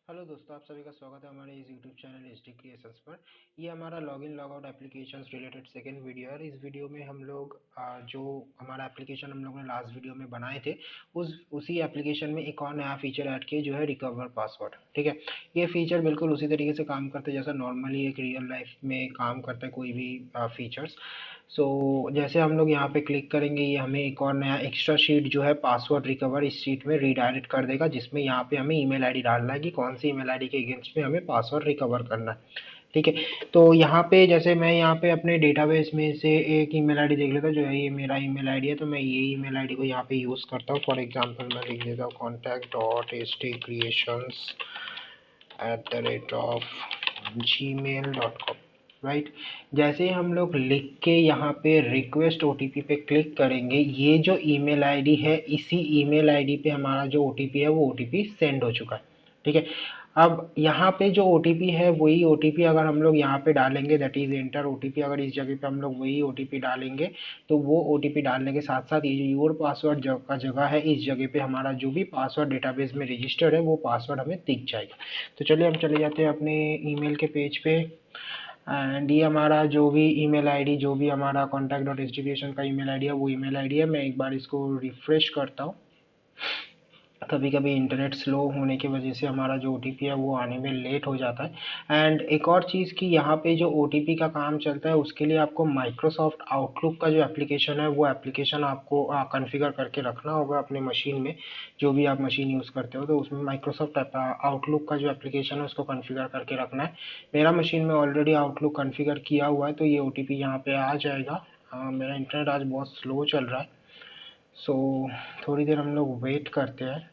Hello दोस्तों, आप सभी का स्वागत है हमारे इस YouTube channel H D creations पर। ये हमारा login logout applications related second video है और इस वीडियो में हम लोग जो हमारा एप्लीकेशन हम लोग ने लास्ट वीडियो में बनाए थे उसी एप्लीकेशन में एक और नया फीचर ऐड किया जो है रिकवर पासवर्ड। ठीक है, ये फीचर बिल्कुल उसी तरीके से काम करता है जैसा नॉर्मली एक रियल लाइफ में काम करता है कोई भी फीचर्स। जैसे हम लोग यहाँ पे क्लिक करेंगे, ये हमें एक और नया एक्स्ट्रा शीट जो है पासवर्ड रिकवर इस शीट में रीडायरेक्ट कर देगा, जिसमें यहाँ पे हमें ईमेल आईडी डालना है कि कौन सी ईमेल आईडी के अगेंस्ट में हमें पासवर्ड रिकवर करना है। ठीक है, तो यहाँ पे जैसे मैं यहाँ पे अपने डेटाबेस में से एक ईमेल आईडी देख लेता हूँ, जो है ये मेरा ईमेल आईडी है, तो मैं ये ईमेल आईडी को यहाँ पे यूज़ करता हूँ। फॉर एग्जांपल मैं लिख देता हूँ contact.htcreations@gmail.com। राइट, जैसे ही हम लोग लिख के यहाँ पे रिक्वेस्ट ओटीपी पे क्लिक करेंगे, ये जो ईमेल आईडी है इसी ईमेल आईडी पे हमारा जो ओटीपी है वो ओटीपी सेंड हो चुका है। ठीक है, अब यहाँ पे जो ओटीपी है वही ओटीपी अगर हम लोग यहाँ पे डालेंगे, दैट इज एंटर ओटीपी, अगर इस जगह पे हम लोग वही ओटीपी डालेंगे तो वो ओटीपी डालने के साथ साथ ये जो योर पासवर्ड का जगह है, इस जगह पे हमारा जो भी पासवर्ड डेटाबेस में रजिस्टर्ड है वो पासवर्ड हमें दिख जाएगा। तो चलिए हम चले जाते हैं अपने ईमेल के पेज पे। एंड ये हमारा जो भी ईमेल आईडी, जो भी हमारा contact.htcreation का ईमेल आईडी है वो ईमेल आईडी है। मैं एक बार इसको रिफ्रेश करता हूँ। कभी कभी इंटरनेट स्लो होने की वजह से हमारा जो ओटीपी है वो आने में लेट हो जाता है। एंड एक और चीज़ कि यहाँ पे जो ओटीपी का काम चलता है उसके लिए आपको माइक्रोसॉफ्ट आउटलुक का जो एप्लीकेशन है वो एप्लीकेशन आपको कॉन्फ़िगर करके रखना होगा अपने मशीन में। जो भी आप मशीन यूज़ करते हो तो उसमें माइक्रोसॉफ्ट आउटलुक का जो एप्लीकेशन है उसको कॉन्फ़िगर करके रखना है। मेरा मशीन में ऑलरेडी आउटलुक कॉन्फ़िगर किया हुआ है तो ये ओटीपी यहाँ पे आ जाएगा। मेरा इंटरनेट आज बहुत स्लो चल रहा है, सो थोड़ी देर हम लोग वेट करते हैं।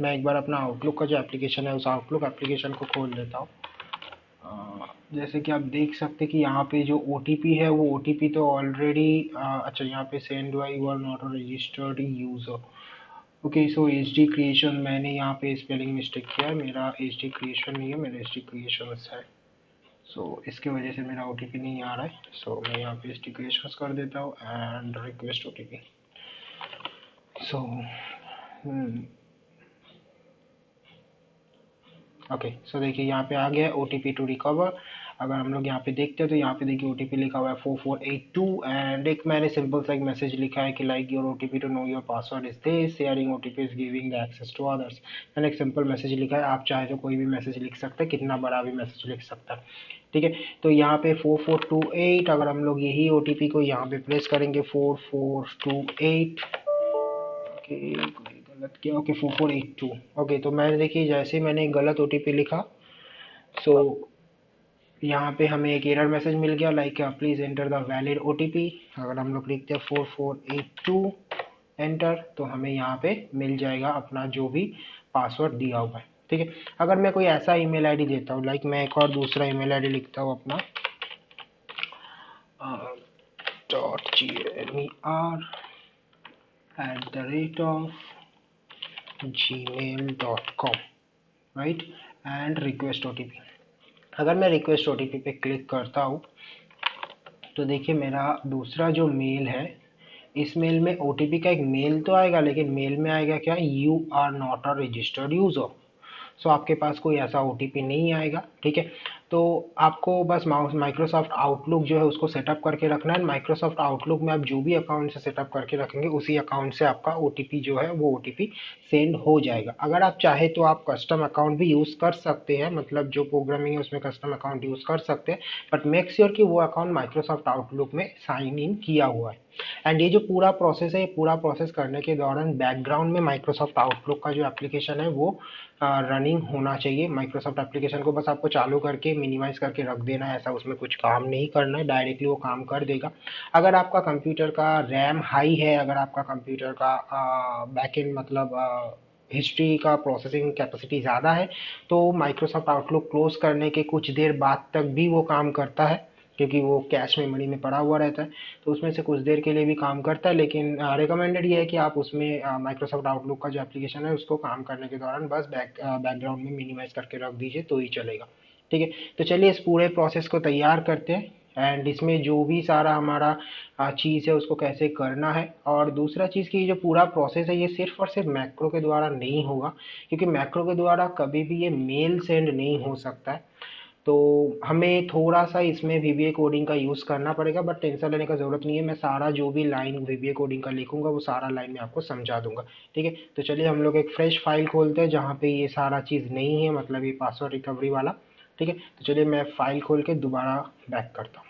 मैं एक बार अपना आउटलुक का जो एप्लीकेशन है उस आउटलुक एप्लीकेशन को खोल लेता हूँ। जैसे कि आप देख सकते हैं कि यहाँ पे जो ओ है वो ओ तो ऑलरेडी, अच्छा यहाँ पे send why you are not a registered user. Okay, so H D creation, मैंने यहाँ पे स्पेलिंग मिस्टेक किया है, मेरा एच डी क्रिएशन नहीं है, मेरा एच डी क्रिएशन है। इसके वजह से मेरा ओ नहीं आ रहा है। मैं यहाँ पे एच डी क्रिएशन कर देता हूँ and request oh so okay, so देखिए यहाँ पे आ गया ओ टू रिकवर। अगर हम लोग यहाँ पे देखते हैं तो यहाँ पे देखिए ओ लिखा हुआ है 4482 एंड एक मैंने सिंपल सा एक मैसेज लिखा है कि like your O to know your password is this, sharing O is giving the access to others. मैंने एक सिंपल मैसेज लिखा है, आप चाहे तो कोई भी मैसेज लिख सकते हैं, कितना बड़ा भी मैसेज लिख सकता है। ठीक है, तो यहाँ पे 4428, अगर हम लोग यही ओ को यहाँ पे प्रेस करेंगे 4428, ओके गलत किया, ओके 4482। ओके, तो मैंने देखिए जैसे ही मैंने गलत ओटीपी लिखा, सो यहाँ पे हमें एक एरर मैसेज मिल गया like please enter the valid OTP. अगर हम लोग लिखते हैं 4482 एंटर, तो हमें यहाँ पे मिल जाएगा अपना जो भी पासवर्ड दिया हुआ है। ठीक है, अगर मैं कोई ऐसा ईमेल आईडी देता हूँ, लाइक मैं एक और दूसरा ईमेल आईडी लिखता हूँ अपना .gmer@gmail.com, right, and request OTP. अगर मैं रिक्वेस्ट ओटीपी पे क्लिक करता हूँ तो देखिए मेरा दूसरा जो मेल है, इस मेल में ओटीपी का एक मेल तो आएगा, लेकिन मेल में आएगा क्या, you are not a registered user. आपके पास कोई ऐसा ओटीपी नहीं आएगा। ठीक है, तो आपको बस माइक्रोसॉफ्ट आउटलुक जो है उसको सेटअप करके रखना है। माइक्रोसॉफ्ट आउटलुक में आप जो भी अकाउंट से सेटअप करके रखेंगे उसी अकाउंट से आपका ओटीपी जो है वो ओटीपी सेंड हो जाएगा। अगर आप चाहे तो आप कस्टम अकाउंट भी यूज़ कर सकते हैं, मतलब जो प्रोग्रामिंग है उसमें कस्टम अकाउंट यूज़ कर सकते हैं, बट मेक श्योर कि वो अकाउंट माइक्रोसॉफ्ट आउटलुक में साइन इन किया हुआ है। एंड ये जो पूरा प्रोसेस है, ये पूरा प्रोसेस करने के दौरान बैकग्राउंड में माइक्रोसॉफ्ट आउटलुक का जो एप्लीकेशन है वो रनिंग होना चाहिए। माइक्रोसॉफ्ट एप्लीकेशन को बस आपको चालू करके मिनिमाइज करके रख देना है, ऐसा उसमें कुछ काम नहीं करना है, डायरेक्टली वो काम कर देगा। अगर आपका कंप्यूटर का रैम हाई है, अगर आपका कंप्यूटर का बैकएंड मतलब हिस्ट्री का प्रोसेसिंग कैपेसिटी ज़्यादा है, तो माइक्रोसॉफ्ट आउटलुक क्लोज करने के कुछ देर बाद तक भी वो काम करता है, क्योंकि वो कैश मेमोरी में पड़ा हुआ रहता है, तो उसमें से कुछ देर के लिए भी काम करता है। लेकिन रिकमेंडेड ये है कि आप उसमें माइक्रोसॉफ्ट आउटलुक का जो एप्लीकेशन है उसको काम करने के दौरान बस बैकग्राउंड में मिनिमाइज करके रख दीजिए तो ही चलेगा। ठीक है, तो चलिए इस पूरे प्रोसेस को तैयार करते हैं एंड इसमें जो भी सारा हमारा चीज़ है उसको कैसे करना है। और दूसरा चीज़ कि जो पूरा प्रोसेस है ये सिर्फ और सिर्फ मैक्रो के द्वारा नहीं होगा, क्योंकि मैक्रो के द्वारा कभी भी ये मेल सेंड नहीं हो सकता है। तो हमें थोड़ा सा इसमें वीबीए कोडिंग का यूज़ करना पड़ेगा, बट टेंशन लेने का ज़रूरत नहीं है। मैं सारा जो भी लाइन वीबीए कोडिंग का लिखूंगा वो सारा लाइन में आपको समझा दूंगा। ठीक है, तो चलिए हम लोग एक फ्रेश फाइल खोलते हैं जहाँ पे ये सारा चीज़ नहीं है, मतलब ये पासवर्ड रिकवरी वाला। ठीक है, तो चलिए मैं फाइल खोल के दोबारा बैक करता हूँ।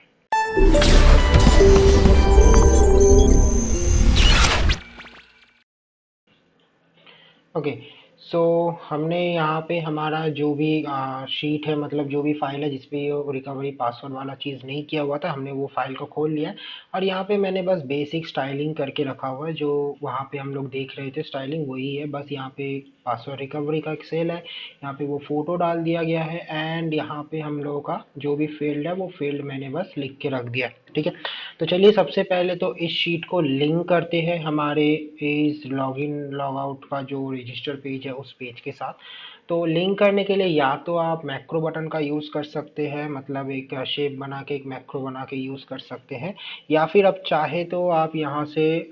ओके, सो हमने यहाँ पे हमारा जो भी शीट है, मतलब जो भी फाइल है जिसपे ये रिकवरी पासवर्ड वाला चीज़ नहीं किया हुआ था, हमने वो फाइल को खोल लिया है। और यहाँ पे मैंने बस बेसिक स्टाइलिंग करके रखा हुआ है, जो वहाँ पे हम लोग देख रहे थे स्टाइलिंग वही है। बस यहाँ पे पासवर्ड रिकवरी का एक सेल है, यहाँ पे वो फ़ोटो डाल दिया गया है, एंड यहाँ पे हम लोगों का जो भी फील्ड है वो फील्ड मैंने बस लिख के रख दिया। ठीक है, तो चलिए सबसे पहले तो इस शीट को लिंक करते हैं हमारे इस लॉगिन लॉगआउट का जो रजिस्टर पेज है उस पेज के साथ। तो लिंक करने के लिए या तो आप मैक्रो बटन का यूज़ कर सकते हैं, मतलब एक शेप बना के एक मैक्रो बना के यूज़ कर सकते हैं, या फिर आप चाहे तो आप यहाँ से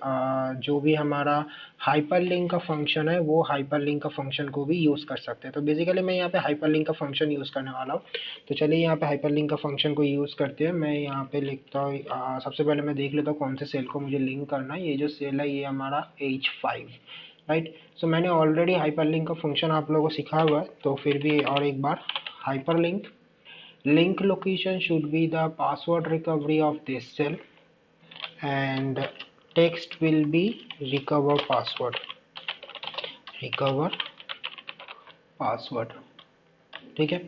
जो भी हमारा हाइपरलिंक का फंक्शन है वो हाइपरलिंक का फंक्शन को भी यूज़ कर सकते हैं। तो बेसिकली मैं यहाँ पे हाइपरलिंक का फंक्शन यूज़ करने वाला हूँ। तो चलिए यहाँ पे हाइपरलिंक का फंक्शन को यूज़ करते हैं। मैं यहाँ पे लिखता हूँ, सबसे पहले मैं देख लेता हूँ कौन से सेल को मुझे लिंक करना है। ये जो सेल है ये हमारा H5, राइट। सो मैंने ऑलरेडी हाइपरलिंक का फंक्शन आप लोगों को सिखा हुआ है, तो फिर भी और एक बार hyperlink link location should be the password recovery of this cell and text will be recover password, recover password. ठीक है,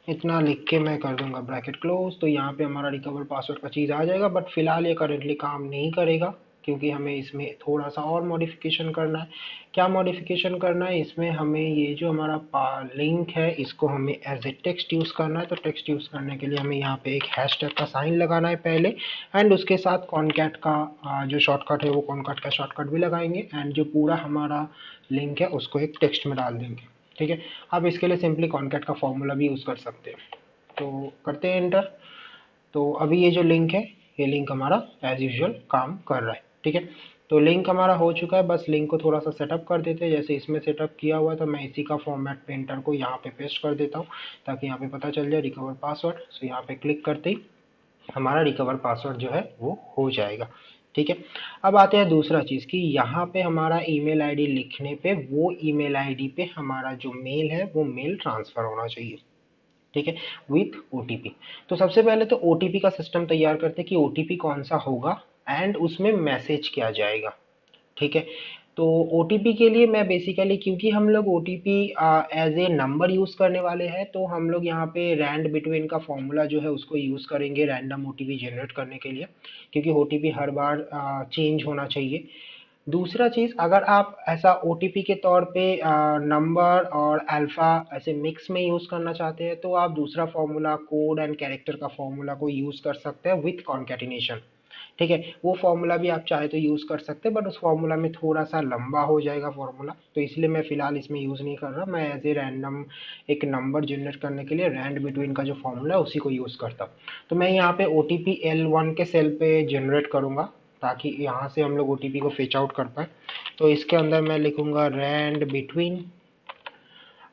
इतना लिख के मैं कर दूंगा ब्रैकेट क्लोज। तो यहाँ पे हमारा रिकवर पासवर्ड का चीज़ आ जाएगा, बट फिलहाल ये करेंटली काम नहीं करेगा क्योंकि हमें इसमें थोड़ा सा और मॉडिफिकेशन करना है। क्या मॉडिफिकेशन करना है इसमें, हमें ये जो हमारा लिंक है इसको हमें एज ए टेक्स्ट यूज़ करना है। तो टेक्स्ट यूज़ करने के लिए हमें यहाँ पे एक हैशटैग का साइन लगाना है पहले, एंड उसके साथ कॉनकैट का जो शॉर्टकट है वो कॉनकैट का शॉर्टकट भी लगाएंगे, एंड जो पूरा हमारा लिंक है उसको एक टेक्स्ट में डाल देंगे। ठीक है, आप इसके लिए सिंपली कॉनकैट का फॉर्मूला भी यूज़ कर सकते हैं। तो करते हैं एंटर। तो अभी ये जो लिंक है ये लिंक हमारा एज यूजुअल काम कर रहा है। ठीक है, तो लिंक हमारा हो चुका है। बस लिंक को थोड़ा सा सेटअप कर देते हैं, जैसे इसमें सेटअप किया हुआ है तो मैं इसी का फॉर्मेट पेंटर को यहाँ पे पेस्ट कर देता हूँ ताकि यहाँ पे पता चल जाए रिकवर पासवर्ड। सो यहाँ पे क्लिक करते ही हमारा रिकवर पासवर्ड जो है वो हो जाएगा। ठीक है, अब आते हैं दूसरा चीज़ कि यहाँ पे हमारा ईमेल आईडी लिखने पे वो ईमेल आईडी पे हमारा जो मेल है वो मेल ट्रांसफ़र होना चाहिए। ठीक है, विथ ओटीपी। तो सबसे पहले तो ओटीपी का सिस्टम तैयार करते हैं कि ओटीपी कौन सा होगा एंड उसमें मैसेज क्या जाएगा। ठीक है, तो ओटीपी के लिए मैं बेसिकली, क्योंकि हम लोग OTP as a number use करने वाले हैं, तो हम लोग यहाँ पे रैंड बिटवीन का फॉर्मूला जो है उसको यूज़ करेंगे रैंडम ओटीपी जनरेट करने के लिए, क्योंकि ओटीपी हर बार चेंज होना चाहिए। दूसरा चीज़, अगर आप ऐसा ओटीपी के तौर पे नंबर और अल्फ़ा ऐसे मिक्स में यूज़ करना चाहते हैं तो आप दूसरा फॉर्मूला कोड एंड कैरेक्टर का फॉर्मूला को यूज़ कर सकते हैं विथ कॉन्केटिनेशन। ठीक है, वो फॉर्मूला भी आप चाहे तो यूज़ कर सकते हैं, बट उस फॉर्मूला में थोड़ा सा लंबा हो जाएगा फॉर्मूला, तो इसलिए मैं फ़िलहाल इसमें यूज़ नहीं कर रहा। मैं एज ए रैंडम एक नंबर जनरेट करने के लिए रैंड बिटवीन का जो फॉर्मूला है उसी को यूज़ करता हूँ। तो मैं यहाँ पे OTP L1 के सेल पे जनरेट करूँगा ताकि यहाँ से हम लोग OTP को फेच आउट कर पाए। तो इसके अंदर मैं लिखूँगा रैंड बिटवीन।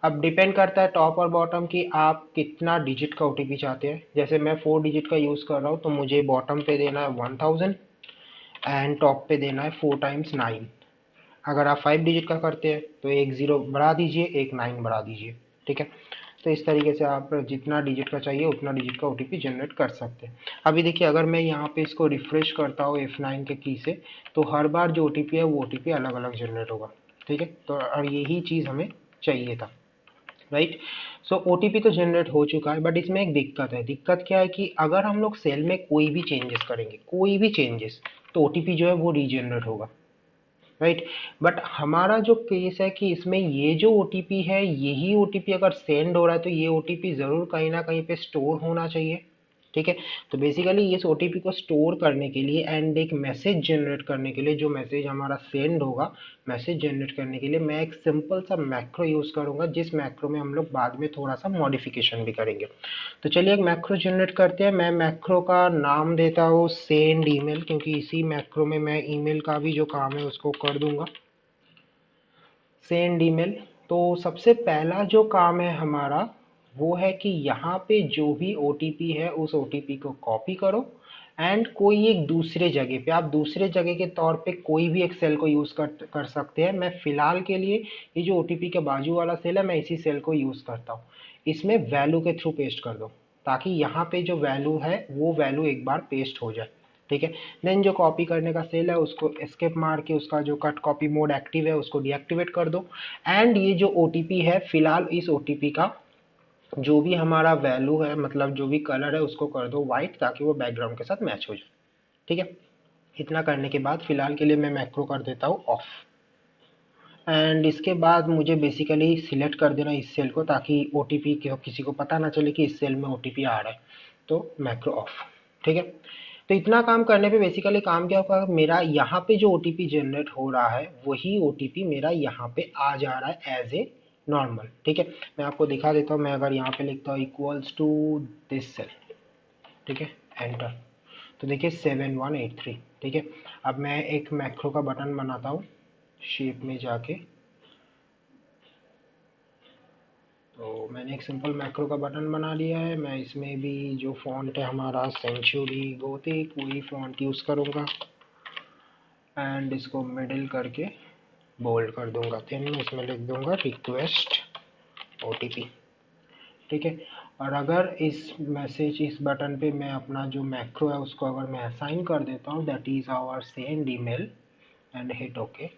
अब डिपेंड करता है टॉप और बॉटम कि आप कितना डिजिट का OTP चाहते हैं। जैसे मैं 4 डिजिट का यूज़ कर रहा हूँ तो मुझे बॉटम पे देना है 1000 एंड टॉप पे देना है 4 टाइम्स 9। अगर आप 5 डिजिट का करते हैं तो एक ज़ीरो बढ़ा दीजिए, एक 9 बढ़ा दीजिए। ठीक है, तो इस तरीके से आप जितना डिजिट का चाहिए उतना डिजिट का OTP जनरेट कर सकते हैं। अभी देखिए, अगर मैं यहाँ पे इसको रिफ्रेश करता हूँ F9 के की से, तो हर बार जो OTP है वो OTP अलग अलग जनरेट होगा। ठीक है, तो और यही चीज़ हमें चाहिए था, राइट। सो OTP तो जनरेट हो चुका है, बट इसमें एक दिक्कत है। दिक्कत क्या है कि अगर हम लोग सेल में कोई भी चेंजेस करेंगे, कोई भी चेंजेस, तो OTP जो है वो रीजनरेट होगा, राइट। बट हमारा जो केस है कि इसमें ये जो OTP है, यही OTP अगर सेंड हो रहा है तो ये OTP ज़रूर कहीं ना कहीं पे स्टोर होना चाहिए। ठीक है। तो बेसिकली इस ओटीपी को स्टोर करने के लिए एंड एक मैसेज जनरेट करने के लिए, जो मैसेज हमारा सेंड होगा, मैसेज जनरेट करने के लिए मैं एक सिंपल सा मैक्रो यूज़ करूँगा, जिस मैक्रो में हम लोग बाद में थोड़ा सा मॉडिफिकेशन भी करेंगे। तो चलिए एक मैक्रो जनरेट करते हैं। मैं मैक्रो का नाम देता हूँ सेंड ईमेल, क्योंकि इसी मैक्रो में मैं ईमेल का भी जो काम है उसको कर दूंगा, सेंड ईमेल। तो सबसे पहला जो काम है हमारा वो है कि यहाँ पे जो भी ओटीपी है उस ओटीपी को कॉपी करो एंड कोई एक दूसरे जगह पे, आप दूसरे जगह के तौर पे कोई भी एक सेल को यूज़ कर सकते हैं। मैं फ़िलहाल के लिए ये जो ओटीपी के बाजू वाला सेल है, मैं इसी सेल को यूज़ करता हूँ। इसमें वैल्यू के थ्रू पेस्ट कर दो, ताकि यहाँ पे जो वैल्यू है वो वैल्यू एक बार पेस्ट हो जाए, ठीक है। देन जो कॉपी करने का सेल है उसको एस्केप मार के उसका जो कट कॉपी मोड एक्टिव है उसको डीएक्टिवेट कर दो। एंड ये जो ओटीपी है, फिलहाल इस ओटीपी का जो भी हमारा वैल्यू है, मतलब जो भी कलर है उसको कर दो वाइट, ताकि वो बैकग्राउंड के साथ मैच हो जाए, ठीक है। इतना करने के बाद फिलहाल के लिए मैं मैक्रो कर देता हूँ ऑफ। एंड इसके बाद मुझे बेसिकली सिलेक्ट कर देना इस सेल को, ताकि ओटीपी किसी को पता ना चले कि इस सेल में ओटीपी आ रहा है। तो मैक्रो ऑफ, ठीक है। तो इतना काम करने पे बेसिकली काम क्या होगा, मेरा यहाँ पे जो ओटीपी जनरेट हो रहा है वही ओटीपी मेरा यहाँ पे आ जा रहा है एज ए नॉर्मल, ठीक है। मैं आपको दिखा देता हूँ। मैं अगर यहाँ पे लिखता हूँ इक्वल्स टू दिस सेल, ठीक है, एंटर, तो देखिए 7183, ठीक है। अब मैं एक मैक्रो का बटन बनाता हूँ, शेप में जाके। तो मैंने एक सिंपल मैक्रो का बटन बना लिया है। मैं इसमें भी जो फॉन्ट है हमारा सेंचुरी गोथिक, वही फॉन्ट यूज़ करूँगा एंड इसको मिडिल करके बोल्ड कर दूंगा। फिर मैं इसमें लिख दूंगा रिक्वेस्ट ओटीपी, ठीक है। और अगर इस मैसेज, इस बटन पे मैं अपना जो मैक्रो है उसको अगर मैं असाइन कर देता हूँ, that is our send email and hit okay.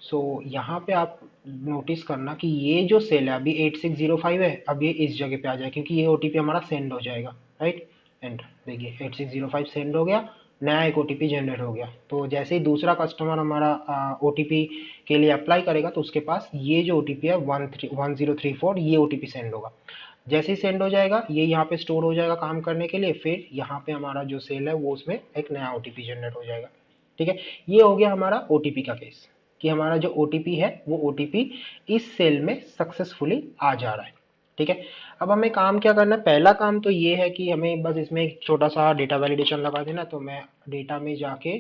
So यहाँ पे आप नोटिस करना कि ये जो सेल है अभी 8605 है, अब ये इस जगह पे आ जाए, क्योंकि ये ओटीपी हमारा सेंड हो जाएगा, राइट। एंटर, देखिए 8605 सेंड हो गया, नया एक ओटीपी जनरेट हो गया। तो जैसे ही दूसरा कस्टमर हमारा ओटीपी के लिए अप्लाई करेगा तो उसके पास ये जो ओटीपी है 1034, ये ओटीपी सेंड होगा। जैसे ही सेंड हो जाएगा ये यहाँ पे स्टोर हो जाएगा काम करने के लिए, फिर यहाँ पे हमारा जो सेल है वो उसमें एक नया ओटीपी जनरेट हो जाएगा, ठीक है। ये हो गया हमारा ओटीपी का केस, कि हमारा जो ओटीपी है वो ओटीपी इस सेल में सक्सेसफुली आ जा रहा है, ठीक है। अब हमें काम क्या करना है, पहला काम तो ये है कि हमें बस इसमें एक छोटा सा डेटा वैलिडेशन लगा देना। तो मैं डेटा में जाके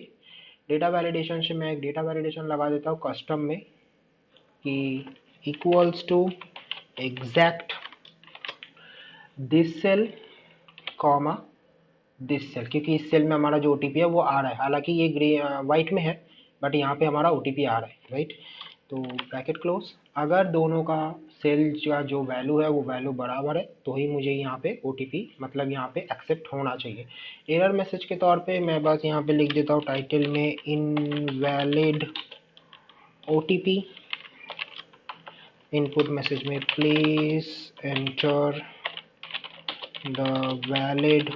डेटा वैलिडेशन से मैं एक डेटा वैलिडेशन लगा देता हूँ कस्टम में, कि equals to exact this cell comma this cell, क्योंकि इस सेल में हमारा जो ओटीपी है वो आ रहा है। हालांकि ये ग्रे वाइट में है, बट यहाँ पे हमारा ओटीपी आ रहा है, राइट। तो ब्रैकेट क्लोज। अगर दोनों का सेल का जो वैल्यू है वो वैल्यू बराबर है तो ही मुझे यहाँ पे ओटीपी, मतलब यहाँ पे एक्सेप्ट होना चाहिए। एरर मैसेज के तौर पे मैं बस यहाँ पे लिख देता हूँ टाइटल में इनवैलिड ओटीपी, इनपुट मैसेज में please enter the valid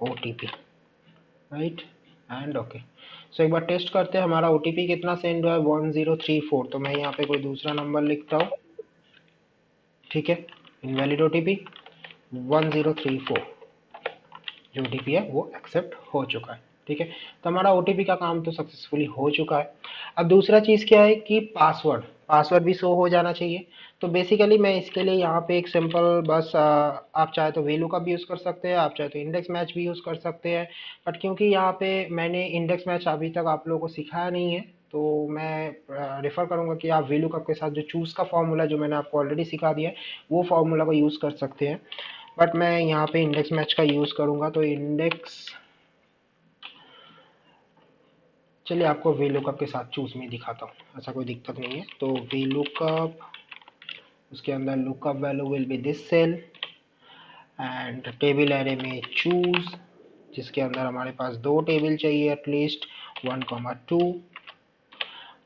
OTP, right and okay. So एक बार टेस्ट करते हैं हमारा ओटीपी कितना सेंड हुआ है, 1034। तो मैं यहाँ पे कोई दूसरा नंबर लिखता हूँ, ठीक है। इनवैलिड ओटीपी 1034, जो ओटीपी है वो एक्सेप्ट हो चुका है, ठीक है। तो हमारा ओटीपी का काम तो सक्सेसफुली हो चुका है। अब दूसरा चीज़ क्या है कि पासवर्ड, पासवर्ड भी शो हो जाना चाहिए। तो बेसिकली मैं इसके लिए यहाँ पे एक सिंपल बस आप चाहे तो वेलू का भी यूज़ कर सकते हैं, आप चाहे तो इंडेक्स मैच भी यूज़ कर सकते हैं। बट क्योंकि यहाँ पे मैंने इंडेक्स मैच अभी तक आप लोगों को सिखाया नहीं है, तो मैं रेफ़र करूँगा कि आप वेलू कप के साथ जो चूज़ का फॉर्मूला जो मैंने आपको ऑलरेडी सिखा दिया है वो फॉर्मूला को यूज़ कर सकते हैं। बट मैं यहाँ पे इंडेक्स मैच का यूज़ करूँगा। तो इंडेक्स, चलिए आपको VLOOKUP के साथ चूज में दिखाता हूँ, ऐसा कोई दिक्कत नहीं है। तो VLOOKUP, उसके अंदर lookup value will be this cell and table array में चूज, जिसके अंदर हमारे पास दो टेबल चाहिए एटलीस्ट 1, 2।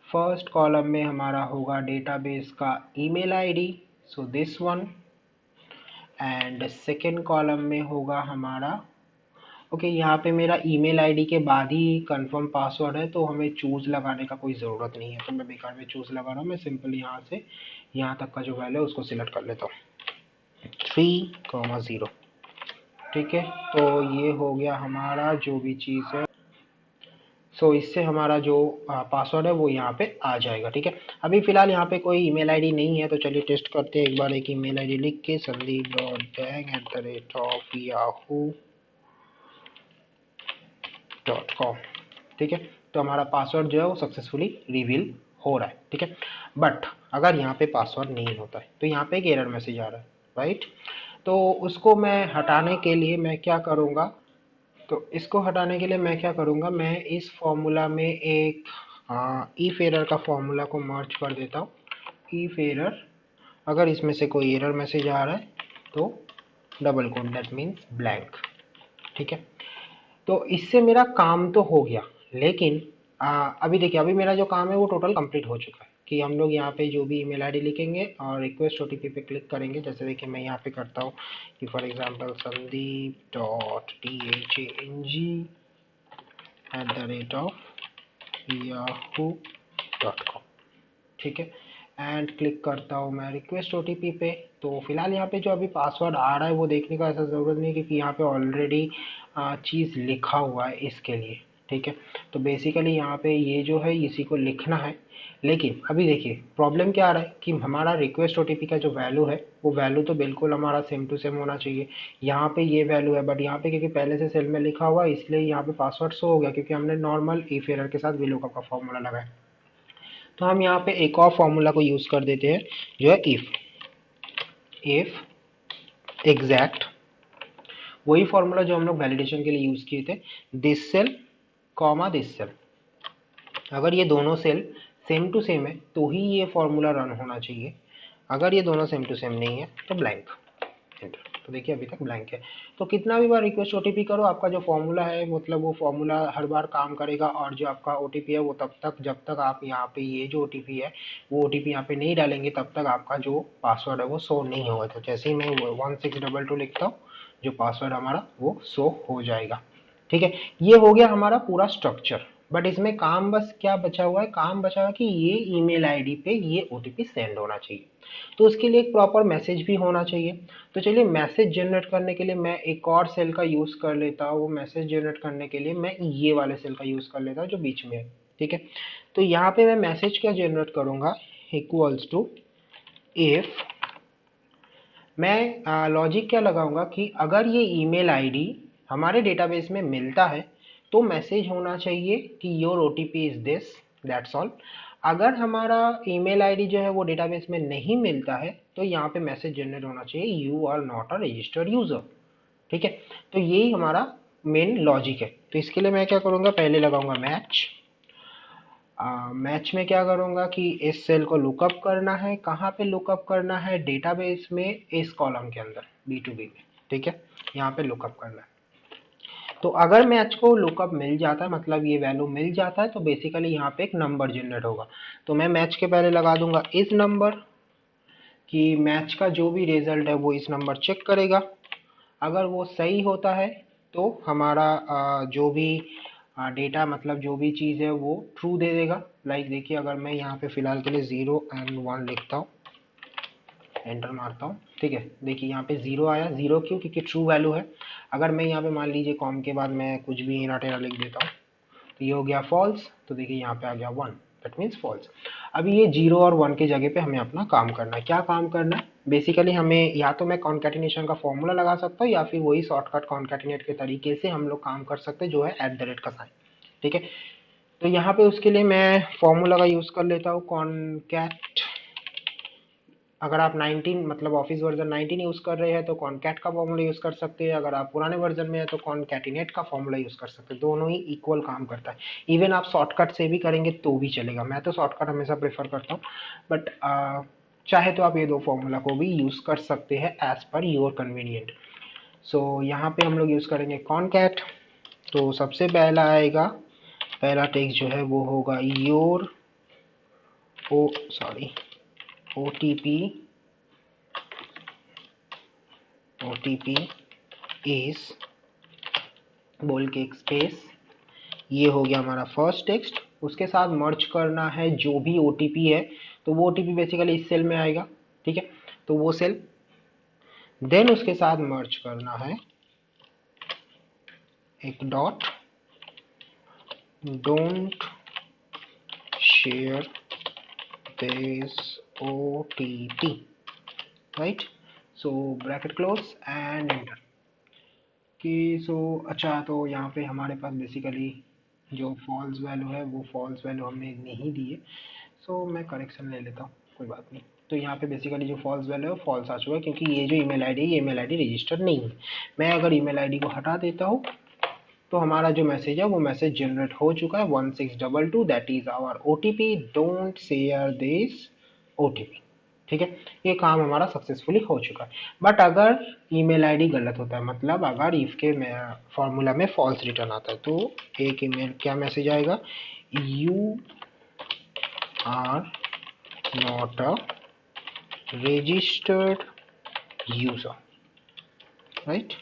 फर्स्ट कॉलम में हमारा होगा डेटाबेस का email ID, so this one. And second column में होगा हमारा, ओके यहाँ पे मेरा ईमेल आईडी के बाद ही कंफर्म पासवर्ड है, तो हमें चूज़ लगाने का कोई ज़रूरत नहीं है। तो मैं बेकार में चूज़ लगा रहा हूँ, मैं सिंपल यहाँ से यहाँ तक का जो वैल्यू है उसको सिलेक्ट कर लेता हूँ, 3, 0। ठीक है, तो ये हो गया हमारा जो भी चीज़ है। सो इससे हमारा जो पासवर्ड है वो यहाँ पे आ जाएगा। ठीक है, अभी फिलहाल यहाँ पे कोई ईमेल आईडी नहीं है, तो चलिए टेस्ट करते हैं एक बार। एक ईमेल आईडी लिख के sandeep.bang@yahoo.com। ठीक है, तो हमारा पासवर्ड जो है वो सक्सेसफुली रिवील हो रहा है। ठीक है, बट अगर यहाँ पे पासवर्ड नहीं होता है तो यहाँ पे एक एरर मैसेज आ रहा है, राइट। तो उसको मैं हटाने के लिए मैं क्या करूँगा, तो इसको हटाने के लिए मैं क्या करूँगा, मैं इस फॉर्मूला में एक इफ एरर का फॉर्मूला को मर्ज कर देता हूँ। इफ एरर, अगर इसमें से कोई एरर मैसेज आ रहा है तो double quote, that means blank. ठीक है, तो इससे मेरा काम तो हो गया, लेकिन अभी देखिए, अभी मेरा जो काम है वो टोटल कंप्लीट हो चुका है कि हम लोग यहाँ पे जो भी ईमेल आईडी लिखेंगे और रिक्वेस्ट ओटीपी पे क्लिक करेंगे। जैसे देखिए मैं यहाँ पे करता हूँ कि फॉर एग्जांपल sandeep.thang@yahoo.com। ठीक है, एंड क्लिक करता हूँ मैं रिक्वेस्ट ओटीपी पे। तो फिलहाल यहाँ पे जो अभी पासवर्ड आ रहा है वो देखने का ऐसा ज़रूरत नहीं, क्योंकि यहाँ पे ऑलरेडी चीज़ लिखा हुआ है इसके लिए। ठीक है, तो बेसिकली यहाँ पे ये जो है इसी को लिखना है। लेकिन अभी देखिए प्रॉब्लम क्या आ रहा है कि हमारा रिक्वेस्ट ओटीपी का जो वैल्यू है वो वैल्यू तो बिल्कुल हमारा सेम टू सेम होना चाहिए। यहाँ पे ये वैल्यू है, बट यहाँ पे क्योंकि पहले से सेल में लिखा हुआ है इसलिए यहाँ पे पासवर्ड शो हो गया, क्योंकि हमने नॉर्मल इफ एरर के साथ VLOOKUP का फॉर्मूला लगाया। तो हम यहाँ पे एक और फॉर्मूला को यूज़ कर देते हैं जो है इफ एग्जैक्ट, वही फॉर्मूला जो हम लोग वैलिडेशन के लिए यूज़ किए थे, this cell comma this cell. अगर ये दोनों सेल सेम टू सेम है तो ही ये फॉर्मूला रन होना चाहिए, अगर ये दोनों सेम टू सेम नहीं है तो ब्लैंक। एंटर। तो देखिए अभी तक ब्लैंक है। तो कितना भी बार रिक्वेस्ट ओटीपी करो, आपका जो फॉर्मूला है मतलब वो फॉर्मूला हर बार काम करेगा, और जो आपका ओटीपी है वो तब तक, जब तक आप यहाँ पे ये जो ओटीपी है वो ओटीपी यहाँ पे नहीं डालेंगे तब तक आपका जो पासवर्ड है वो शो नहीं होगा। तो जैसे ही मैं 1622 लिखता हूँ जो पासवर्ड हमारा वो शो हो जाएगा। ठीक है, ये हो गया हमारा पूरा स्ट्रक्चर। बट इसमें काम बस क्या बचा हुआ है, काम बचा हुआ है कि ये ईमेल आईडी पे ये ओटीपी सेंड होना चाहिए। तो उसके लिए एक प्रॉपर मैसेज भी होना चाहिए। तो चलिए मैसेज जनरेट करने के लिए मैं एक और सेल का यूज़ कर लेता हूँ। वो मैसेज जनरेट करने के लिए मैं ये वाले सेल का यूज़ कर लेता हूँ जो बीच में है। ठीक है, तो यहाँ पे मैं मैसेज क्या जनरेट करूँगा, इक्वल्स टू इफ, मैं लॉजिक क्या लगाऊंगा कि अगर ये ईमेल आईडी हमारे डेटाबेस में मिलता है तो मैसेज होना चाहिए कि your OTP is this, that's all. अगर हमारा ईमेल आईडी जो है वो डेटाबेस में नहीं मिलता है तो यहाँ पे मैसेज जनरेट होना चाहिए you are not a registered user. ठीक है, तो यही हमारा मेन लॉजिक है। तो इसके लिए मैं क्या करूँगा, पहले लगाऊंगा मैच। मैच में क्या करूँगा कि इस सेल को लुकअप करना है, कहाँ पे लुकअप करना है, डेटाबेस में इस कॉलम के अंदर B2B में। ठीक है, यहाँ पे लुकअप करना है। तो अगर मैच को लुकअप मिल जाता है, मतलब ये वैल्यू मिल जाता है, तो बेसिकली यहाँ पे एक नंबर जनरेट होगा। तो मैं मैच के पहले लगा दूंगा इस नंबर कि मैच का जो भी रिजल्ट है वो इस नंबर चेक करेगा। अगर वो सही होता है तो हमारा जो भी डेटा मतलब जो भी चीज़ है वो ट्रू दे देगा। लाइक देखिए अगर मैं यहाँ पे फिलहाल के लिए 0 और 1 लिखता हूँ, एंटर मारता हूँ, ठीक है, देखिए यहाँ पे 0 आया। 0 क्यों, क्योंकि ट्रू वैल्यू है। अगर मैं यहाँ पे मान लीजिए कॉम के बाद मैं कुछ भी हेरा टेरा लिख देता हूँ तो ये हो गया फॉल्स। तो देखिए यहाँ पे आ गया 1, दैट मीन्स फॉल्स। अभी ये 0 और 1 की जगह पे हमें अपना काम करना है। क्या काम करना है, बेसिकली हमें या तो मैं कॉन्कैटिनेशन का फॉर्मूला लगा सकता हूँ या फिर वही शॉर्टकट कॉन्कैटिनेट के तरीके से हम लोग काम कर सकते हैं जो है @ का साइन। ठीक है, तो यहाँ पे उसके लिए मैं फॉर्मूला का यूज़ कर लेता हूँ कॉन्कैट। अगर आप 19 मतलब ऑफिस वर्जन 19 यूज़ कर रहे हैं तो कॉन्कैट का फॉर्मूला यूज़ कर सकते हैं। अगर आप पुराने वर्जन में है तो कॉन्कैटिनेट का फॉर्मूला यूज़ कर सकते हैं। दोनों ही इक्वल काम करता है। इवन आप शॉर्टकट से भी करेंगे तो भी चलेगा। मैं तो शॉर्टकट हमेशा प्रेफर करता हूँ, बट चाहे तो आप ये दो फॉर्मूला को भी यूज़ कर सकते हैं एज पर योर कन्वीनियंट। सो यहाँ पे हम लोग यूज़ करेंगे कॉन्कैट। तो सबसे पहला आएगा, पहला टेक्स्ट जो है वो होगा योर OTP इज, बोल के एक स्पेस, ये हो गया हमारा फर्स्ट टेक्स्ट। उसके साथ मर्ज करना है जो भी OTP है, तो वो OTP बेसिकली इस सेल में आएगा। ठीक है, तो वो सेल, देन उसके साथ मर्ज करना है एक dot, don't share this OTP, right. So bracket close and enter. अच्छा, तो यहाँ पे हमारे पास बेसिकली जो फॉल्स वैल्यू है वो फॉल्स वैल्यू हमने नहीं दी है। मैं करेक्शन ले लेता हूँ, कोई बात नहीं। तो यहाँ पे बेसिकली जो फॉल्स वैल्यू है वो फॉल्स आ चुका है, क्योंकि ये जो ईमेल आईडी है ये ईमेल आईडी रजिस्टर नहीं है। मैं अगर ईमेल आईडी को हटा देता हूँ तो हमारा जो मैसेज है वो मैसेज जनरेट हो चुका है 1622, that is our OTP, don't share this OTP। ठीक है, ये काम हमारा सक्सेसफुली हो चुका है। बट अगर ईमेल आईडी गलत होता है, मतलब अगर इफ के फॉर्मूला में फॉल्स रिटर्न आता है, तो एक ईमेल क्या मैसेज आएगा, you are not a registered user, right,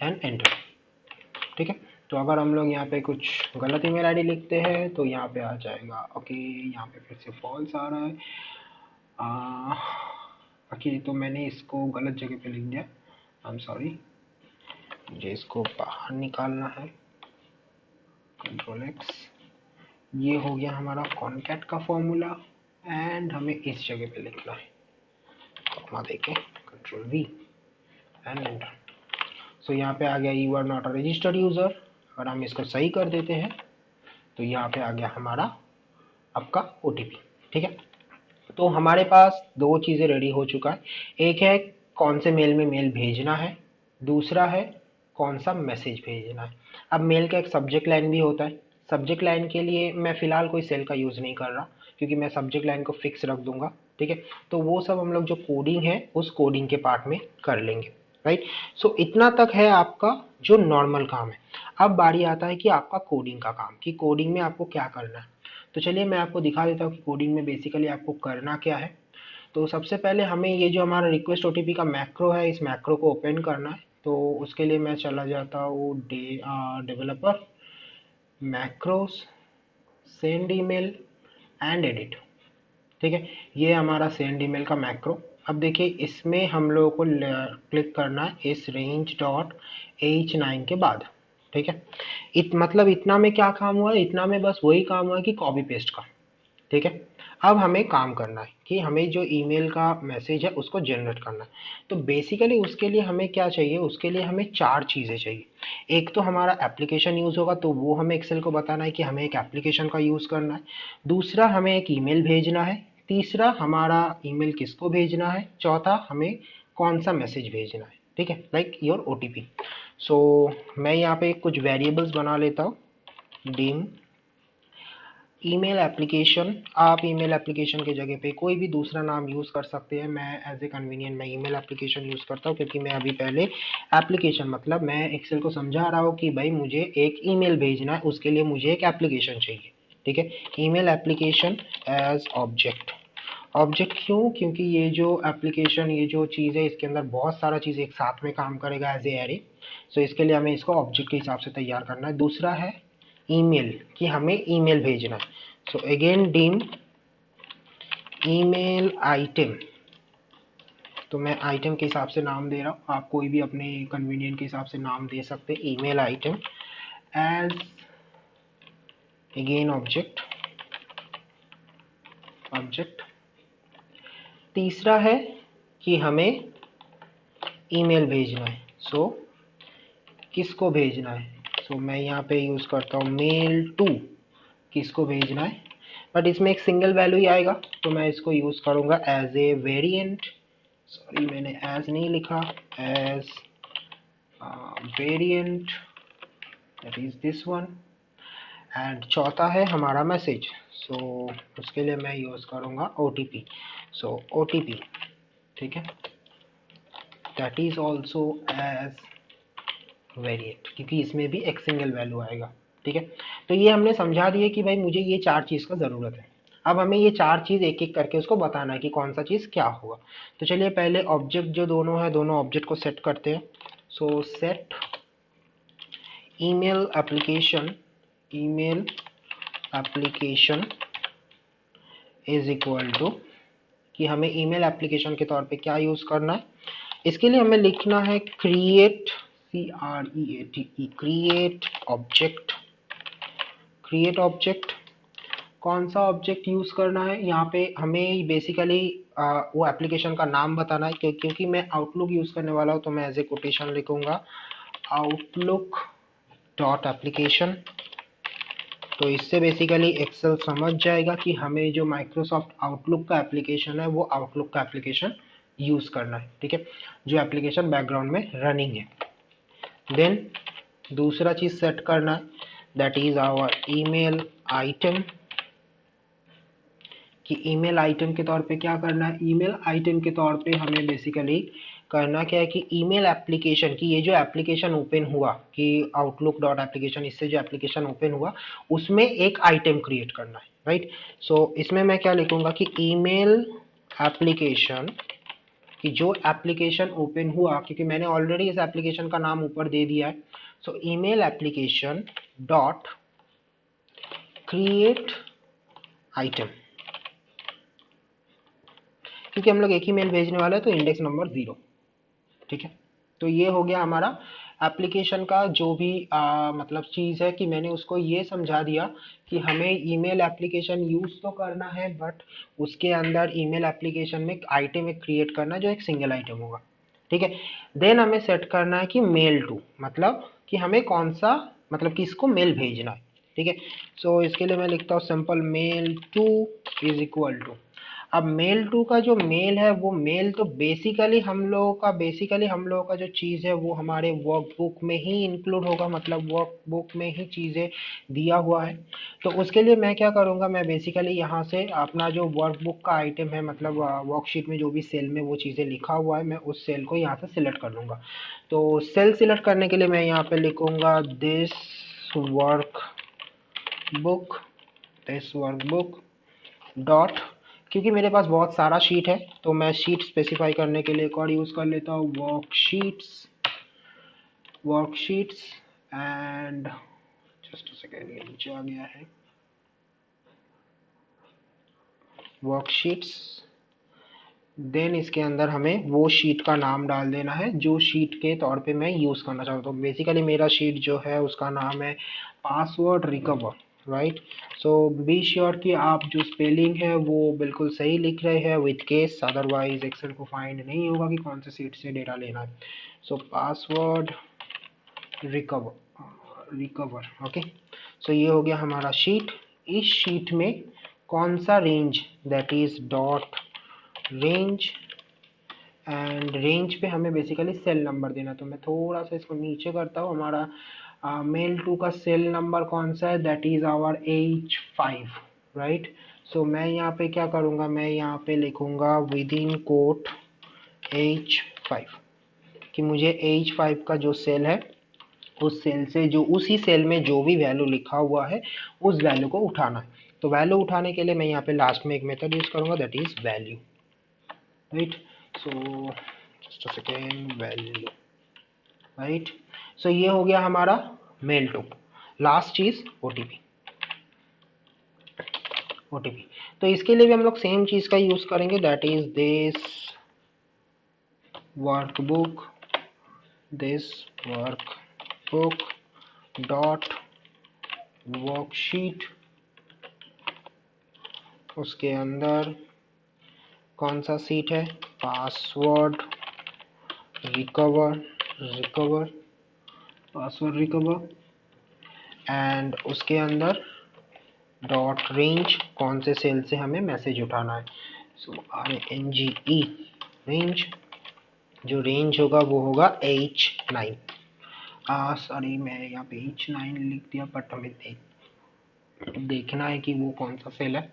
and enter. ठीक है, तो अगर हम लोग यहाँ पे कुछ गलत ईमेल आईडी लिखते हैं तो यहाँ पे आ जाएगा, ओके, यहाँ पे फिर से फॉल्स आ रहा है। ओके, तो मैंने इसको गलत जगह पे लिख दिया, आई एम सॉरी, मुझे इसको बाहर निकालना है, Ctrl+X। ये हो गया हमारा कॉनकैट का फॉर्मूला, एंड हमें इस जगह पे लिखना है, कॉमा देके Ctrl+V एंड एंटर। सो यहाँ पे आ गया you are not a registered user. अगर हम इसको सही कर देते हैं तो यहाँ पे आ गया हमारा आपका OTP। ठीक है, तो हमारे पास दो चीज़ें रेडी हो चुका है। एक है कौन से मेल में मेल भेजना है, दूसरा है कौन सा मैसेज भेजना है। अब मेल का एक सब्जेक्ट लाइन भी होता है। सब्जेक्ट लाइन के लिए मैं फ़िलहाल कोई सेल का यूज़ नहीं कर रहा, क्योंकि मैं सब्जेक्ट लाइन को फिक्स रख दूंगा। ठीक है, तो वो सब हम लोग जो कोडिंग है उस कोडिंग के पार्ट में कर लेंगे, राइट। इतना तक है आपका जो नॉर्मल काम है। अब बारी आता है कि आपका कोडिंग का काम, कि कोडिंग में आपको क्या करना है। तो चलिए मैं आपको दिखा देता हूँ कि कोडिंग में बेसिकली आपको करना क्या है। तो सबसे पहले हमें ये जो हमारा रिक्वेस्ट OTP का मैक्रो है, इस मैक्रो को ओपन करना है। तो उसके लिए मैं चला जाता हूँ developer, macros, send email and edit. ठीक है, ये हमारा सेंड ईमेल का मैक्रो। अब देखिए इसमें हम लोगों को क्लिक करना है इस range.h9 के बाद। ठीक है, मतलब इतना में क्या काम हुआ है, इतना में बस वही काम हुआ है कि कॉपी पेस्ट का। ठीक है, अब हमें काम करना है कि हमें जो ईमेल का मैसेज है उसको जनरेट करना है। तो बेसिकली उसके लिए हमें क्या चाहिए, उसके लिए हमें चार चीज़ें चाहिए। एक तो हमारा एप्लीकेशन यूज़ होगा, तो वो हमें एक्सेल को बताना है कि हमें एक एप्लीकेशन का यूज़ करना है। दूसरा, हमें एक ईमेल भेजना है। तीसरा, हमारा ईमेल किसको भेजना है। चौथा, हमें कौन सा मैसेज भेजना है। ठीक है, लाइक योर OTP। मैं यहाँ पे कुछ वेरिएबल्स बना लेता हूँ, डिम ईमेल एप्लीकेशन। आप ईमेल एप्लीकेशन के जगह पे कोई भी दूसरा नाम यूज़ कर सकते हैं। मैं एज ए कन्वीनियंट मैं ईमेल एप्लीकेशन यूज़ करता हूँ, क्योंकि मैं अभी पहले एप्लीकेशन मतलब मैं एक्सेल को समझा रहा हूँ कि भाई मुझे एक ईमेल भेजना है, उसके लिए मुझे एक एप्लीकेशन चाहिए। ठीक है, email application as object. Object क्यों, क्योंकि ये जो एप्लीकेशन, ये जो चीज़ है, इसके अंदर बहुत सारा चीज़ एक साथ में काम करेगा एज ए एरे। इसके लिए हमें इसको ऑब्जेक्ट के हिसाब से तैयार करना है। दूसरा है ईमेल, कि हमें ईमेल भेजना है। Again dim email item. तो मैं आइटम के हिसाब से नाम दे रहा हूँ, आप कोई भी अपने कन्वीनियंट के हिसाब से नाम दे सकते हैं। Email item as again object. तीसरा है कि हमें ईमेल भेजना है, किसको भेजना है। मैं यहाँ पे यूज़ करता हूँ मेल टू, किसको भेजना है, बट इसमें एक सिंगल वैल्यू ही आएगा, तो मैं इसको यूज़ करूँगा एज ए वेरिएंट। सॉरी, मैंने एज नहीं लिखा, as variant, that is this one. And चौथा है हमारा मैसेज। उसके लिए मैं यूज़ करूँगा OTP। OTP, ठीक है, that is also as variant, क्योंकि इसमें भी एक सिंगल वैल्यू आएगा। ठीक है, तो ये हमने समझा दिया कि भाई मुझे ये चार चीज़ का ज़रूरत है। अब हमें ये चार चीज़ एक एक करके उसको बताना है कि कौन सा चीज़ क्या होगा। तो चलिए पहले ऑब्जेक्ट जो दोनों है, दोनों ऑब्जेक्ट को सेट करते हैं। Set email application is equal to, कि हमें ईमेल एप्लीकेशन के तौर पे क्या यूज़ करना है। इसके लिए हमें लिखना है create CREATE, create object. Create object, कौन सा ऑब्जेक्ट यूज करना है यहाँ पे हमें बेसिकली वो एप्लीकेशन का नाम बताना है, क्योंकि मैं आउटलुक यूज करने वाला हूँ तो मैं एज ए कोटेशन लिखूंगा आउटलुक डॉट एप्लीकेशन। तो इससे बेसिकली एक्सेल समझ जाएगा कि हमें जो माइक्रोसॉफ्ट आउटलुक का एप्लीकेशन है वो आउटलुक का एप्लीकेशन यूज करना है, ठीक है, जो एप्लीकेशन बैकग्राउंड में रनिंग है। देन दूसरा चीज सेट करना है, that is our email item. कि ईमेल आइटम के तौर पे क्या करना है, ईमेल आइटम के तौर पे हमें बेसिकली करना क्या है कि ईमेल एप्लीकेशन की ये जो एप्लीकेशन ओपन हुआ कि आउटलुक डॉट एप्लीकेशन, इससे जो एप्लीकेशन ओपन हुआ उसमें एक आइटम क्रिएट करना है, राइट। सो इसमें मैं क्या लिखूंगा कि ईमेल एप्लीकेशन कि जो एप्लीकेशन ओपन हुआ, क्योंकि मैंने ऑलरेडी इस एप्लीकेशन का नाम ऊपर दे दिया है। सो email application dot create item, क्योंकि हम लोग एक ही मेल भेजने वाले हैं तो इंडेक्स नंबर 0, ठीक है। तो ये हो गया हमारा एप्लीकेशन का जो भी मतलब चीज़ है कि मैंने उसको ये समझा दिया कि हमें ईमेल एप्लीकेशन यूज़ तो करना है, बट उसके अंदर ईमेल एप्लीकेशन में एक आइटम एक क्रिएट करना जो एक सिंगल आइटम होगा, ठीक है। देन हमें सेट करना है कि मेल टू, मतलब कि हमें कौन सा, मतलब किसको मेल भेजना है, ठीक है। सो इसके लिए मैं लिखता हूँ simple mail to is equal to. अब मेल टू का जो मेल है वो मेल तो बेसिकली हम लोगों का जो चीज़ है वो हमारे वर्कबुक में ही इंक्लूड होगा, मतलब वर्कबुक में ही चीज़ें दिया हुआ है। तो उसके लिए मैं क्या करूँगा, मैं बेसिकली यहाँ से अपना जो वर्कबुक का आइटम है, मतलब वर्कशीट में जो भी सेल में वो चीज़ें लिखा हुआ है, मैं उस सेल को यहाँ से सिलेक्ट कर लूँगा। तो सेल सिलेक्ट करने के लिए मैं यहाँ पे लिखूँगा दिस वर्कबुक डॉट, क्योंकि मेरे पास बहुत सारा शीट है तो मैं शीट स्पेसिफाई करने के लिए एक और यूज़ कर लेता हूँ worksheets and just a second, ये नीचे आ गया है वर्कशीट्स। देन इसके अंदर हमें वो शीट का नाम डाल देना है जो शीट के तौर पे मैं यूज़ करना चाहता हूँ। बेसिकली मेरा शीट जो है उसका नाम है password recover, right. So be sure कि आप जो स्पेलिंग है वो बिल्कुल सही लिख रहे हैं विथ केस, अदरवाइज एक्सेल को फाइंड नहीं होगा कि कौन से शीट से डेटा लेना है। So password recover, okay. So ये हो गया हमारा शीट। इस शीट में कौन सा range, that is dot range, and range पे हमें बेसिकली सेल नंबर देना। तो मैं थोड़ा सा इसको नीचे करता हूँ। हमारा मेल टू का सेल नंबर कौन सा है, that is our H5, right. So मैं यहाँ पे क्या करूँगा, मैं यहाँ पे लिखूँगा विद इन कोट H5 कि मुझे H5 का जो सेल है उस सेल से जो उसी सेल में जो भी वैल्यू लिखा हुआ है उस वैल्यू को उठाना है। तो वैल्यू उठाने के लिए मैं यहाँ पे लास्ट में एक मेथड यूज करूँगा, that is value, right. So just a second, value, right. So ये हो गया हमारा मेल टू। लास्ट चीज ओटीपी। तो इसके लिए भी हम लोग सेम चीज का यूज करेंगे, that is workbook this workbook dot worksheet. उसके अंदर कौन सा सीट है, पासवर्ड रिकवर एंड उसके अंदर डॉट रेंज, कौन से सेल से हमें मैसेज उठाना है। सो RANGE रेंज, जो रेंज होगा वो होगा H9। सॉरी मैं यहाँ पे H9 लिख दिया, बट हमें देखना है कि वो कौन सा सेल है।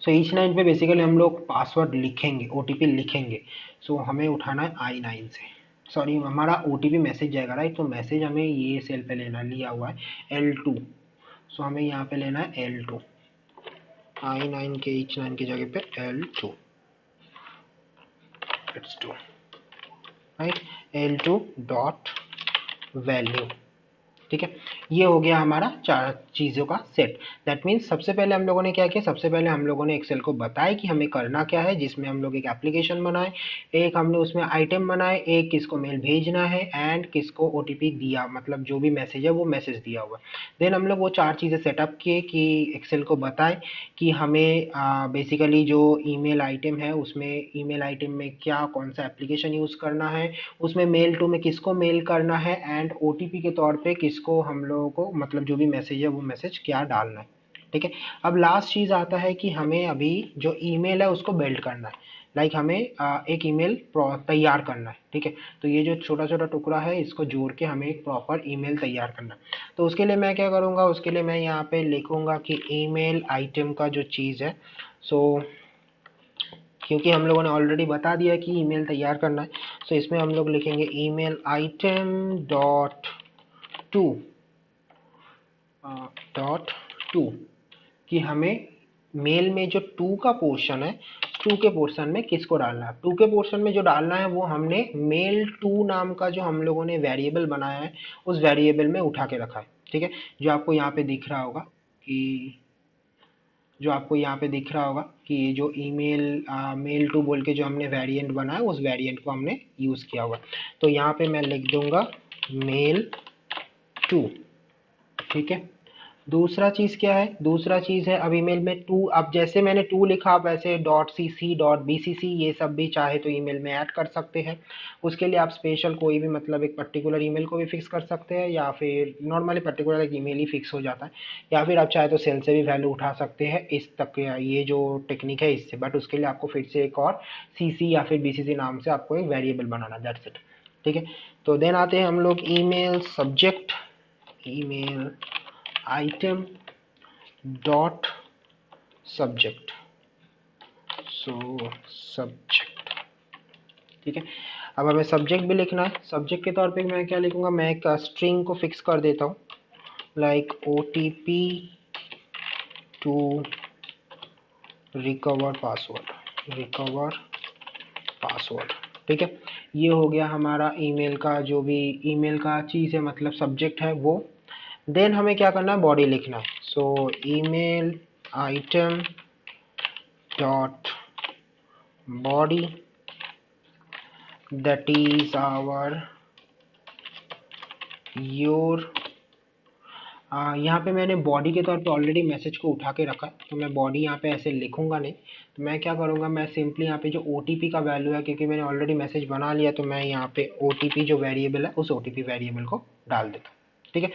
सो H9 पे बेसिकली हम लोग पासवर्ड लिखेंगे, OTP लिखेंगे। सो हमें उठाना है I9 से, सॉरी हमारा OTP मैसेज जाएगा, राइट। तो मैसेज हमें ये सेल पे लेना, लिया हुआ है L2। सो हमें यहाँ पे लेना है L2, I9 के H9 की जगह पे L2, it's 2, right. L2 dot value, ठीक है, ये हो गया हमारा 4 चीज़ों का सेट। दैट मीन्स सबसे पहले हम लोगों ने क्या किया, सबसे पहले हम लोगों ने एक्सेल को बताया कि हमें करना क्या है, जिसमें हम लोग एक एप्लीकेशन बनाए, एक हमने उसमें आइटम बनाए, एक किसको मेल भेजना है एंड किसको ओटीपी दिया, मतलब जो भी मैसेज है वो मैसेज दिया हुआ। देन हम लोग वो 4 चीज़ें सेटअप किए कि एक्सेल को बताए कि हमें बेसिकली जो ईमेल आइटम है उसमें ईमेल आइटम में क्या कौन सा एप्लीकेशन यूज़ करना है, उसमें मेल टू में किसको मेल करना है एंड ओटीपी के तौर पे किसको हम लोगों को, मतलब जो भी मैसेज है वो मैसेज क्या डालना है। ठीक है, अब लास्ट चीज़ आता है कि हमें अभी जो ईमेल है उसको बिल्ड करना है, लाइक हमें एक ईमेल तैयार करना है। ठीक है, तो ये जो छोटा छोटा टुकड़ा है इसको जोड़ के हमें एक प्रॉपर ईमेल तैयार करना है। तो उसके लिए मैं क्या करूँगा, उसके लिए मैं यहाँ पे लिखूँगा कि ईमेल आइटम का जो चीज़ है, सो क्योंकि हम लोगों ने ऑलरेडी बता दिया कि ईमेल तैयार करना है, तो इसमें हम लोग लिखेंगे email item dot to dot to कि हमें मेल में जो टू का पोर्शन है, टू के पोर्शन में किसको डालना है। टू के पोर्शन में जो डालना है वो हमने मेल टू नाम का जो हम लोगों ने वेरिएबल बनाया है उस वेरिएबल में उठा के रखा है। ठीक है, जो आपको यहाँ पे दिख रहा होगा कि जो आपको यहाँ पे दिख रहा होगा कि जो ईमेल मेल टू बोल के जो हमने वेरिएंट बनाया उस वेरिएंट को हमने यूज़ किया हुआ। तो यहाँ पे मैं लिख दूंगा मेल टू। ठीक है, दूसरा चीज़ क्या है, दूसरा चीज़ है अब ईमेल में टू, अब जैसे मैंने टू लिखा वैसे dot C C dot B C C ये सब भी चाहे तो ईमेल में ऐड कर सकते हैं। उसके लिए आप स्पेशल कोई भी मतलब एक पर्टिकुलर ईमेल को भी फिक्स कर सकते हैं, या फिर नॉर्मली पर्टिकुलर एक ईमेल ही फिक्स हो जाता है, या फिर आप चाहे तो सेल से भी वैल्यू उठा सकते हैं इस तक, ये जो टेक्निक है इससे। बट उसके लिए आपको फिर से एक और सी सी या फिर बी सी सी नाम से आपको एक वेरिएबल बनाना, दैट्स इट। ठीक है, तो देन आते हैं हम लोग email subject, email item dot subject, so subject. ठीक है, अब हमें सब्जेक्ट भी लिखना है। सब्जेक्ट के तौर पे मैं क्या लिखूंगा, मैं एक स्ट्रिंग को फिक्स कर देता हूँ, like OTP to recover password, recover password. ठीक है, ये हो गया हमारा ईमेल का जो भी ईमेल का चीज़ है, मतलब सब्जेक्ट है वो। देन हमें क्या करना है, बॉडी लिखना है। सो email item dot body, that is our your यहाँ पे मैंने बॉडी के तौर पे ऑलरेडी मैसेज को उठा के रखा है, तो मैं बॉडी यहाँ पे ऐसे लिखूंगा नहीं। तो मैं क्या करूँगा, मैं सिंपली यहाँ पे जो OTP का वैल्यू है, क्योंकि मैंने ऑलरेडी मैसेज बना लिया, तो मैं यहाँ पे OTP जो वेरिएबल है उस OTP वेरिएबल को डाल देता हूँ। ठीक है,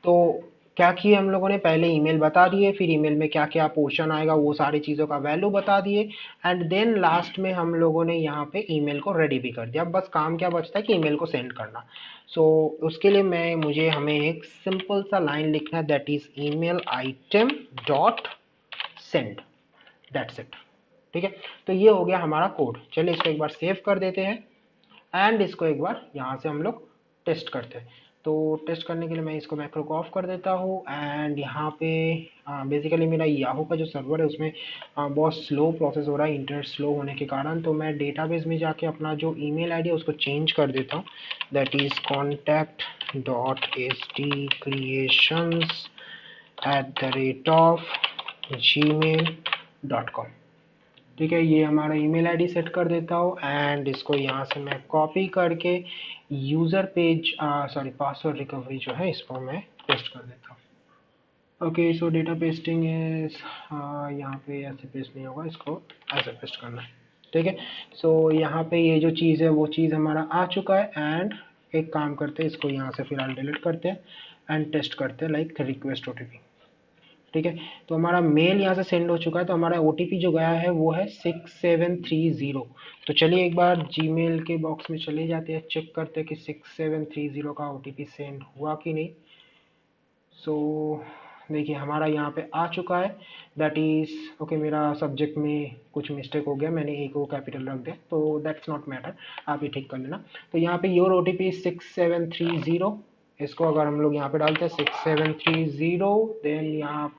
तो क्या किए हम लोगों ने, पहले ईमेल बता दिए, फिर ईमेल में क्या क्या पोर्शन आएगा वो सारी चीज़ों का वैल्यू बता दिए, एंड देन लास्ट में हम लोगों ने यहाँ पे ईमेल को रेडी भी कर दिया। अब बस काम क्या बचता है कि ईमेल को सेंड करना। सो उसके लिए हमें एक सिंपल सा लाइन लिखना है, that is email item dot send, that's it. ठीक है, तो ये हो गया हमारा कोड। चलिए इसको एक बार सेव कर देते हैं एंड इसको एक बार यहाँ से हम लोग टेस्ट करते हैं। तो टेस्ट करने के लिए मैं इसको मैक्रो को ऑफ कर देता हूँ एंड यहाँ पे बेसिकली मेरा याहू का जो सर्वर है उसमें बहुत स्लो प्रोसेस हो रहा है इंटरनेट स्लो होने के कारण। तो मैं डेटाबेस में जाके अपना जो ईमेल आईडी है उसको चेंज कर देता हूँ, दैट इज़ contact.stcreations@gmail.com। ठीक है, ये हमारा ईमेल आईडी सेट कर देता हूँ एंड इसको यहाँ से मैं कॉपी करके user page sorry password recovery जो है इसको मैं पेस्ट कर देता हूँ। Okay, so data pasting is यहाँ पे ऐसे पेस्ट नहीं होगा, इसको ऐसे पेस्ट करना है। ठीक है, सो यहाँ पे ये जो चीज़ है वो चीज़ हमारा आ चुका है एंड एक काम करते हैं, इसको यहाँ से फिलहाल डिलीट करते हैं एंड टेस्ट करते हैं लाइक रिक्वेस्ट OTP। ठीक है, तो हमारा मेल यहाँ से सेंड हो चुका है, तो हमारा OTP जो गया है वो है 6730। तो चलिए एक बार जीमेल के बॉक्स में चले जाते हैं, चेक करते हैं कि 6730 का OTP सेंड हुआ कि नहीं। सो देखिए हमारा यहाँ पे आ चुका है, दैट इज़ ओके। मेरा सब्जेक्ट में कुछ मिस्टेक हो गया, मैंने एक वो कैपिटल रख दिया, तो दैट्स नॉट मैटर, आप ये ठीक कर लेना। तो यहाँ पे योर OTP 6730, इसको अगर हम लोग यहाँ पे डालते हैं 6730, देन यहाँ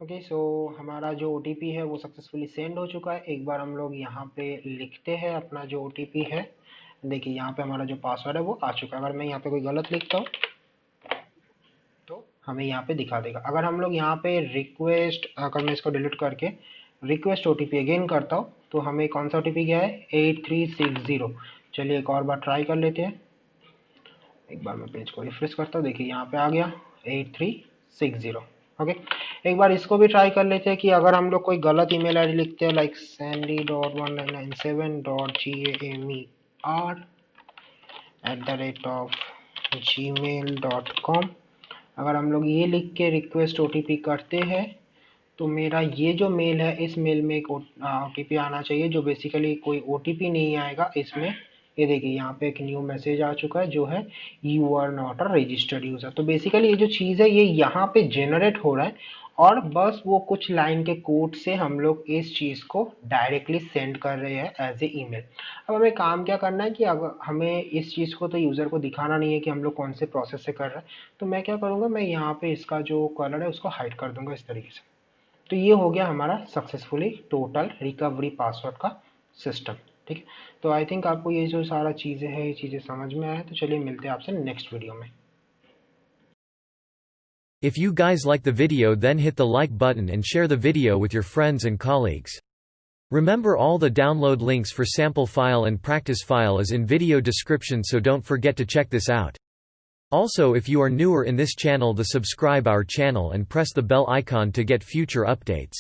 ओके, सो हमारा जो OTP है वो सक्सेसफुली सेंड हो चुका है। एक बार हम लोग यहाँ पे लिखते हैं अपना जो OTP है। देखिए यहाँ पे हमारा जो पासवर्ड है वो आ चुका है। अगर मैं यहाँ पे कोई गलत लिखता हूँ तो हमें यहाँ पे दिखा देगा। अगर हम लोग यहाँ पे रिक्वेस्ट, अगर मैं इसको डिलीट करके रिक्वेस्ट ओटीपी अगेन करता हूँ तो हमें कौन सा ओटीपी गया है, 8360। चलिए एक और बार ट्राई कर लेते हैं। एक बार मैं पेज को रिफ्रेश करता हूँ, देखिए यहाँ पे आ गया 8360। ओके, एक बार इसको भी ट्राई कर लेते हैं कि अगर हम लोग कोई गलत ईमेल आईडी लिखते हैं लाइक sandy.1997.gamer@gmail.com, अगर हम लोग ये लिख के रिक्वेस्ट ओटीपी करते हैं तो मेरा ये जो मेल है, इस मेल में एक ओटीपी आना चाहिए, जो बेसिकली कोई ओटीपी नहीं आएगा इसमें। ये देखिए यहाँ पे एक न्यू मैसेज आ चुका है जो है you are not a registered user. तो बेसिकली ये जो चीज़ है ये यहाँ पे जेनरेट हो रहा है और बस वो कुछ लाइन के कोड से हम लोग इस चीज़ को डायरेक्टली सेंड कर रहे हैं एज ए ईमेल। अब हमें काम क्या करना है कि अगर हमें इस चीज़ को तो यूज़र को दिखाना नहीं है कि हम लोग कौन से प्रोसेस से कर रहे हैं, तो मैं क्या करूँगा, मैं यहाँ पे इसका जो कलर है उसको हाइड कर दूंगा इस तरीके से। तो ये हो गया हमारा सक्सेसफुली टोटल रिकवरी पासवर्ड का सिस्टम। ठीक है, तो आई थिंक आपको ये जो सारा चीज़ें हैं ये चीज़ें समझ में आया। तो चलिए मिलते हैं आपसे नेक्स्ट वीडियो में। If you guys like the video, then hit the like button and share the video with your friends and colleagues. Remember, all the download links for sample file and practice file is in video description, so don't forget to check this out. Also, if you are newer in this channel, the subscribe our channel and press the bell icon to get future updates.